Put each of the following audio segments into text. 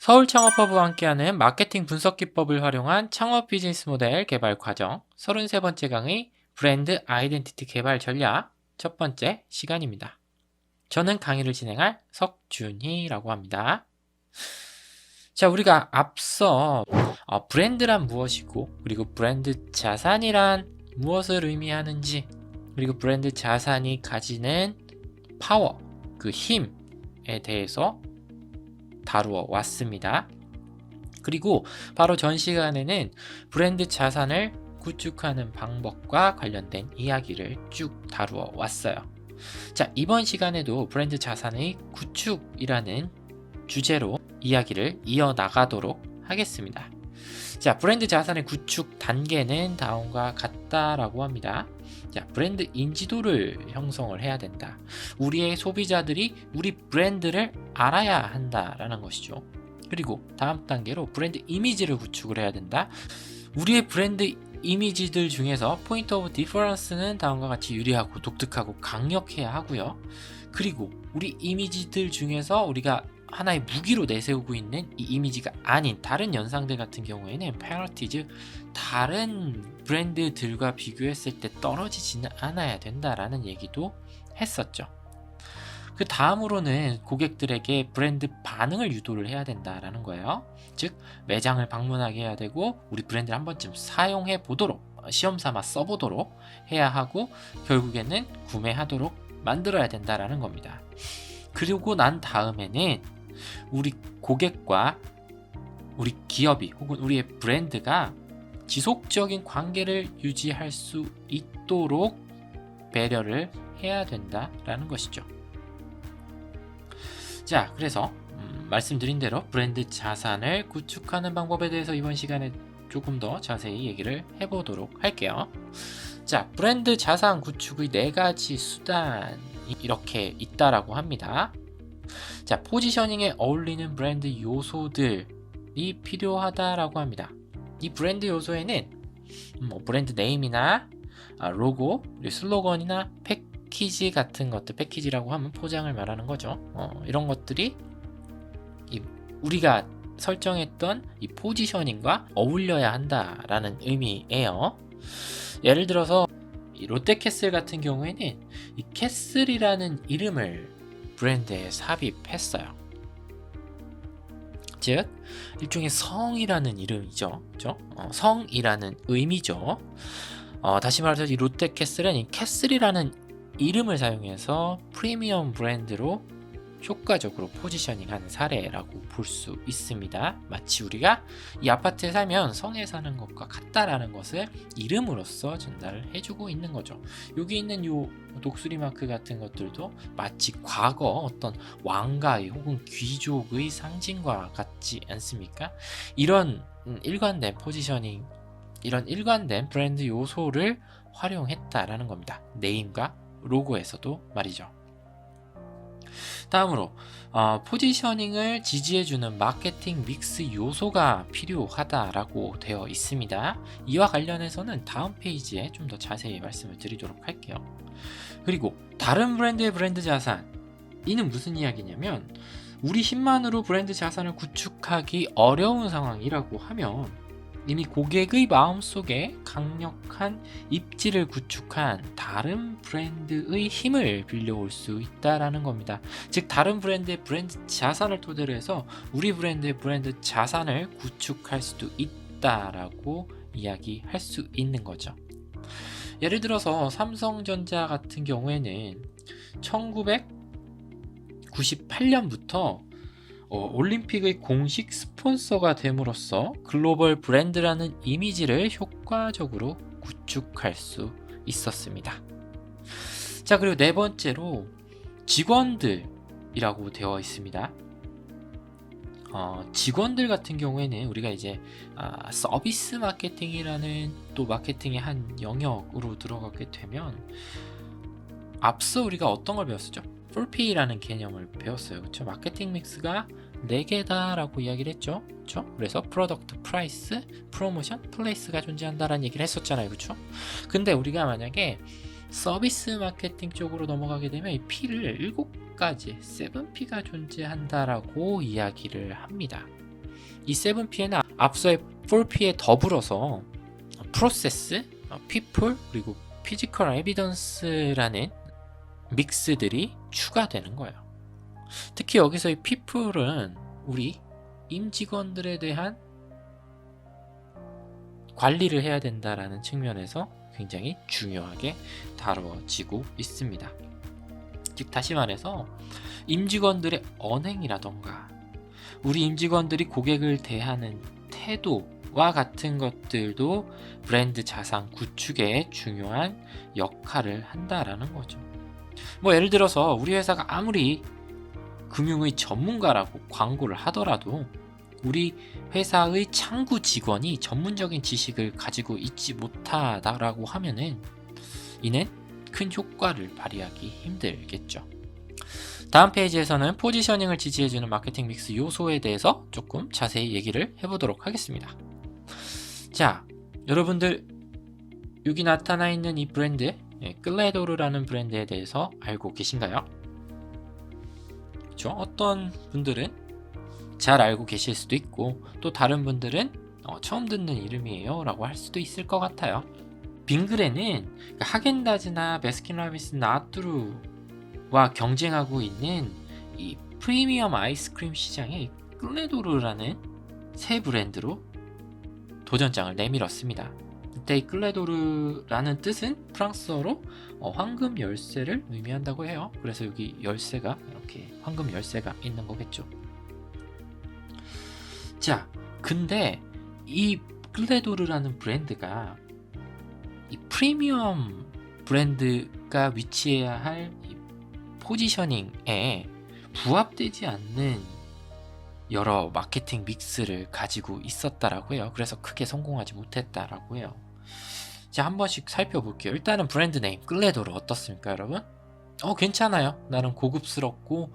서울창업허브와 함께하는 마케팅 분석 기법을 활용한 창업 비즈니스 모델 개발 과정 33번째 강의 브랜드 아이덴티티 개발 전략 첫 번째 시간입니다. 저는 강의를 진행할 석준희라고 합니다. 자, 우리가 앞서 브랜드란 무엇이고 그리고 브랜드 자산이란 무엇을 의미하는지 그리고 브랜드 자산이 가지는 파워, 그 힘에 대해서 다루어 왔습니다. 그리고 바로 전 시간에는 브랜드 자산을 구축하는 방법과 관련된 이야기를 쭉 다루어 왔어요. 자, 이번 시간에도 브랜드 자산의 구축이라는 주제로 이야기를 이어나가도록 하겠습니다. 자, 브랜드 자산의 구축 단계는 다음과 같다라고 합니다. 자, 브랜드 인지도를 형성을 해야 된다. 우리의 소비자들이 우리 브랜드를 알아야 한다라는 것이죠. 그리고 다음 단계로 브랜드 이미지를 구축을 해야 된다. 우리의 브랜드 이미지들 중에서 포인트 오브 디퍼런스는 다음과 같이 유리하고 독특하고 강력해야 하고요. 그리고 우리 이미지들 중에서 우리가 하나의 무기로 내세우고 있는 이 이미지가 아닌 다른 연상들 같은 경우에는 패러티, 즉 다른 브랜드들과 비교했을 때 떨어지지는 않아야 된다라는 얘기도 했었죠. 그 다음으로는 고객들에게 브랜드 반응을 유도를 해야 된다라는 거예요. 즉 매장을 방문하게 해야 되고 우리 브랜드를 한 번쯤 사용해 보도록, 시험 삼아 써보도록 해야 하고 결국에는 구매하도록 만들어야 된다라는 겁니다. 그리고 난 다음에는 우리 고객과 우리 기업이 혹은 우리의 브랜드가 지속적인 관계를 유지할 수 있도록 배려를 해야 된다라는 것이죠. 자, 그래서 말씀드린 대로 브랜드 자산을 구축하는 방법에 대해서 이번 시간에 조금 더 자세히 얘기를 해보도록 할게요. 자, 브랜드 자산 구축의 4가지 수단이 이렇게 있다라고 합니다. 자, 포지셔닝에 어울리는 브랜드 요소들이 필요하다라고 합니다. 이 브랜드 요소에는 브랜드 네임이나 로고, 슬로건이나 패키지 같은 것들, 패키지라고 하면 포장을 말하는 거죠. 이런 것들이 우리가 설정했던 이 포지셔닝과 어울려야 한다라는 의미예요. 예를 들어서 이 롯데캐슬 같은 경우에는 이 캐슬이라는 이름을 브랜드에 삽입했어요. 즉 일종의 성이라는 이름이죠. 그렇죠? 성이라는 의미죠. 다시 말해서 이 롯데캐슬은 이 캐슬이라는 이름을 사용해서 프리미엄 브랜드로 효과적으로 포지셔닝하는 사례라고 볼 수 있습니다. 마치 우리가 이 아파트에 살면 성에 사는 것과 같다라는 것을 이름으로써 전달을 해주고 있는 거죠. 여기 있는 요 독수리 마크 같은 것들도 마치 과거 어떤 왕가의 혹은 귀족의 상징과 같지 않습니까? 이런 일관된 포지셔닝, 이런 일관된 브랜드 요소를 활용했다라는 겁니다. 네임과 로고에서도 말이죠. 다음으로 포지셔닝을 지지해주는 마케팅 믹스 요소가 필요하다라고 되어 있습니다. 이와 관련해서는 다음 페이지에 좀 더 자세히 말씀을 드리도록 할게요. 그리고 다른 브랜드의 브랜드 자산, 이는 무슨 이야기냐면 우리 힘만으로 브랜드 자산을 구축하기 어려운 상황이라고 하면 이미 고객의 마음속에 강력한 입지를 구축한 다른 브랜드의 힘을 빌려올 수 있다라는 겁니다. 즉 다른 브랜드의 브랜드 자산을 토대로 해서 우리 브랜드의 브랜드 자산을 구축할 수도 있다라고 이야기할 수 있는 거죠. 예를 들어서 삼성전자 같은 경우에는 1998년부터 올림픽의 공식 스폰서가 됨으로써 글로벌 브랜드라는 이미지를 효과적으로 구축할 수 있었습니다. 자, 그리고 4번째로 직원들이라고 되어 있습니다. 직원들 같은 경우에는 우리가 이제 서비스 마케팅이라는 또 마케팅의 한 영역으로 들어가게 되면 앞서 우리가 어떤 걸 배웠었죠? 4P라는 개념을 배웠어요. 그렇죠? 마케팅 믹스가 4개다라고 이야기를 했죠. 그렇죠? 그래서 프로덕트, 프라이스, 프로모션, 플레이스가 존재한다라는 얘기를 했었잖아요. 그렇죠? 근데 우리가 만약에 서비스 마케팅 쪽으로 넘어가게 되면 이 P를 7가지, 7P가 존재한다라고 이야기를 합니다. 이 7P에는 앞서의 4P에 더불어서 프로세스, people, 그리고 피지컬 에비던스라는 믹스들이 추가되는 거예요. 특히 여기서의 people은 우리 임직원들에 대한 관리를 해야 된다라는 측면에서 굉장히 중요하게 다뤄지고 있습니다. 즉 다시 말해서 임직원들의 언행이라던가 우리 임직원들이 고객을 대하는 태도와 같은 것들도 브랜드 자산 구축에 중요한 역할을 한다라는 거죠. 뭐 예를 들어서 우리 회사가 아무리 금융의 전문가라고 광고를 하더라도 우리 회사의 창구 직원이 전문적인 지식을 가지고 있지 못하다라고 하면은 이는 큰 효과를 발휘하기 힘들겠죠. 다음 페이지에서는 포지셔닝을 지지해주는 마케팅 믹스 요소에 대해서 조금 자세히 얘기를 해보도록 하겠습니다. 자, 여러분들 여기 나타나 있는 이 브랜드 클레도르라는 브랜드에 대해서 알고 계신가요? 그렇죠? 어떤 분들은 잘 알고 계실 수도 있고 또 다른 분들은 처음 듣는 이름이에요 라고 할 수도 있을 것 같아요. 빙그레는 하겐다즈나 베스킨라빈스 나뚜루와 경쟁하고 있는 이 프리미엄 아이스크림 시장에 클레도르라는 새 브랜드로 도전장을 내밀었습니다. 이때 이 클레도르라는 뜻은 프랑스어로 황금 열쇠를 의미한다고 해요. 그래서 여기 열쇠가 이렇게 황금 열쇠가 있는 거겠죠. 자, 근데 이 클레도르라는 브랜드가 이 프리미엄 브랜드가 위치해야 할 이 포지셔닝에 부합되지 않는 여러 마케팅 믹스를 가지고 있었다라고 해요. 그래서 크게 성공하지 못했다라고 해요. 자, 한 번씩 살펴볼게요. 일단은 브랜드 네임 클레도르 어떻습니까, 여러분? 괜찮아요. 나는 고급스럽고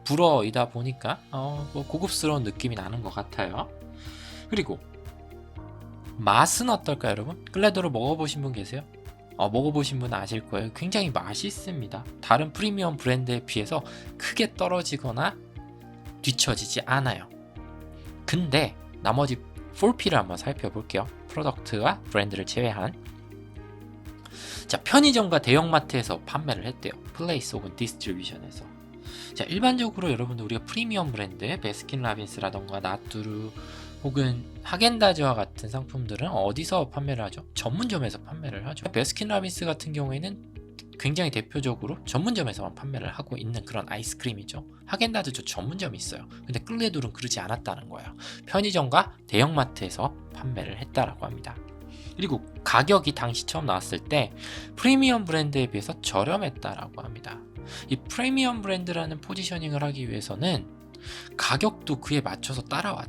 불어이다 보니까 뭐 고급스러운 느낌이 나는 것 같아요. 그리고 맛은 어떨까요, 여러분? 클레도르 먹어보신 분 계세요? 먹어보신 분은 아실 거예요. 굉장히 맛있습니다. 다른 프리미엄 브랜드에 비해서 크게 떨어지거나 뒤처지지 않아요. 근데 나머지 4P를 한번 살펴볼게요. 프로덕트와 브랜드를 제외한. 자, 편의점과 대형마트에서 판매를 했대요. 플레이스 혹은 디스트리뷰션에서. 자, 일반적으로 여러분들 우리가 프리미엄 브랜드 베스킨라빈스라던가 나뚜루 혹은 하겐다즈와 같은 상품들은 어디서 판매를 하죠? 전문점에서 판매를 하죠. 베스킨라빈스 같은 경우에는 굉장히 대표적으로 전문점에서만 판매를 하고 있는 그런 아이스크림이죠. 하겐다즈도 전문점이 있어요. 근데 클레도르는 그러지 않았다는 거예요. 편의점과 대형마트에서 판매를 했다라고 합니다. 그리고 가격이 당시 처음 나왔을 때 프리미엄 브랜드에 비해서 저렴했다라고 합니다. 이 프리미엄 브랜드라는 포지셔닝을 하기 위해서는 가격도 그에 맞춰서 따라와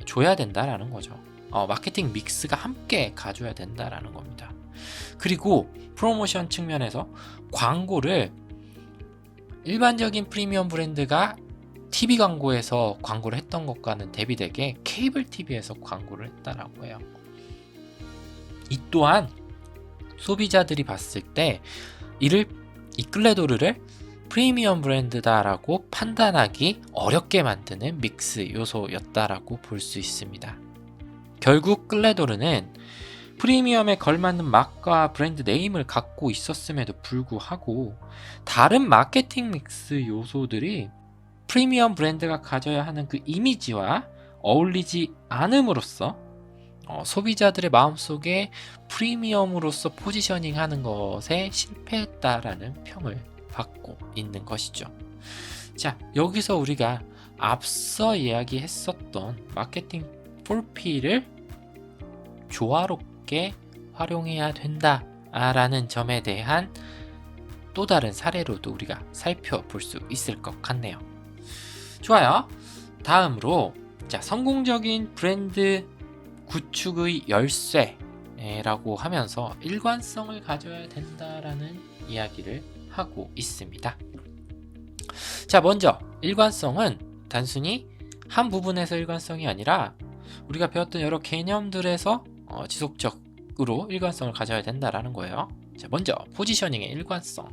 줘야 된다라는 거죠. 마케팅 믹스가 함께 가줘야 된다라는 겁니다. 그리고 프로모션 측면에서 광고를 일반적인 프리미엄 브랜드가 TV 광고에서 광고를 했던 것과는 대비되게 케이블 TV에서 광고를 했다라고 해요. 이 또한 소비자들이 봤을 때 이 클레도르를 프리미엄 브랜드다라고 판단하기 어렵게 만드는 믹스 요소였다라고 볼 수 있습니다. 결국 클레도르는 프리미엄에 걸맞는 맛과 브랜드 네임을 갖고 있었음에도 불구하고 다른 마케팅 믹스 요소들이 프리미엄 브랜드가 가져야 하는 그 이미지와 어울리지 않음으로써 소비자들의 마음속에 프리미엄으로서 포지셔닝하는 것에 실패했다라는 평을 받고 있는 것이죠. 자, 여기서 우리가 앞서 이야기했었던 마케팅 4P를 조화롭게 활용해야 된다라는 점에 대한 또 다른 사례로도 우리가 살펴볼 수 있을 것 같네요. 좋아요. 다음으로 자, 성공적인 브랜드 구축의 열쇠라고 하면서 일관성을 가져야 된다라는 이야기를 하고 있습니다. 자, 먼저 일관성은 단순히 한 부분에서 일관성이 아니라 우리가 배웠던 여러 개념들에서 지속적으로 일관성을 가져야 된다라는 거예요. 자, 먼저 포지셔닝의 일관성.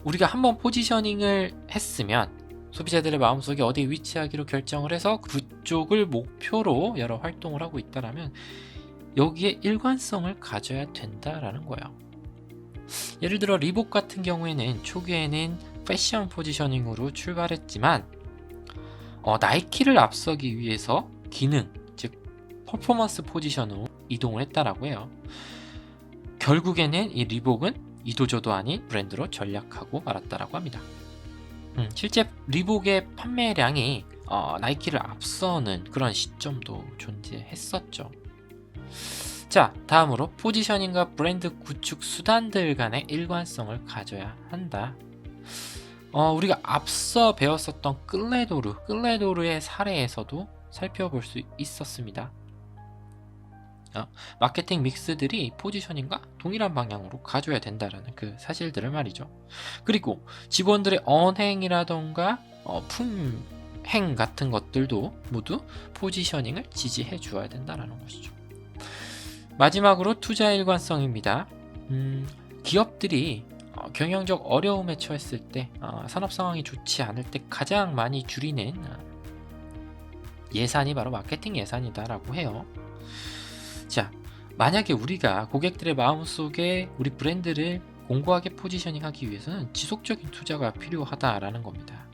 우리가 한번 포지셔닝을 했으면 소비자들의 마음속에 어디에 위치하기로 결정을 해서 그쪽을 목표로 여러 활동을 하고 있다라면 여기에 일관성을 가져야 된다라는 거예요. 예를 들어 리복 같은 경우에는 초기에는 패션 포지셔닝으로 출발했지만 나이키를 앞서기 위해서 기능, 즉 퍼포먼스 포지션으로 이동을 했다라고 해요. 결국에는 이 리복은 이도저도 아닌 브랜드로 전략하고 말았다라고 합니다. 실제 리복의 판매량이 나이키를 앞서는 그런 시점도 존재했었죠. 자, 다음으로 포지셔닝과 브랜드 구축 수단들 간의 일관성을 가져야 한다. 우리가 앞서 배웠었던 끌레도르의 사례에서도 살펴볼 수 있었습니다. 마케팅 믹스들이 포지셔닝과 동일한 방향으로 가져야 된다라는 그 사실들을 말이죠. 그리고 직원들의 언행이라던가 품행 같은 것들도 모두 포지셔닝을 지지해 주어야 된다라는 것이죠. 마지막으로 투자 일관성입니다. 기업들이 경영적 어려움에 처했을 때, 산업 상황이 좋지 않을 때 가장 많이 줄이는 예산이 바로 마케팅 예산이다라고 해요. 자, 만약에 우리가 고객들의 마음속에 우리 브랜드를 공고하게 포지셔닝하기 위해서는 지속적인 투자가 필요하다라는 겁니다.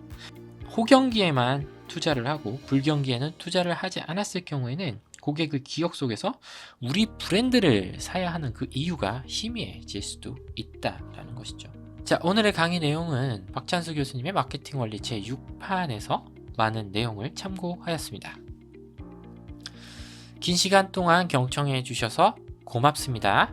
호경기에만 투자를 하고 불경기에는 투자를 하지 않았을 경우에는 고객의 기억 속에서 우리 브랜드를 사야 하는 그 이유가 희미해질 수도 있다라는 것이죠. 자, 오늘의 강의 내용은 박찬수 교수님의 마케팅 원리 제6판에서 많은 내용을 참고하였습니다. 긴 시간 동안 경청해 주셔서 고맙습니다.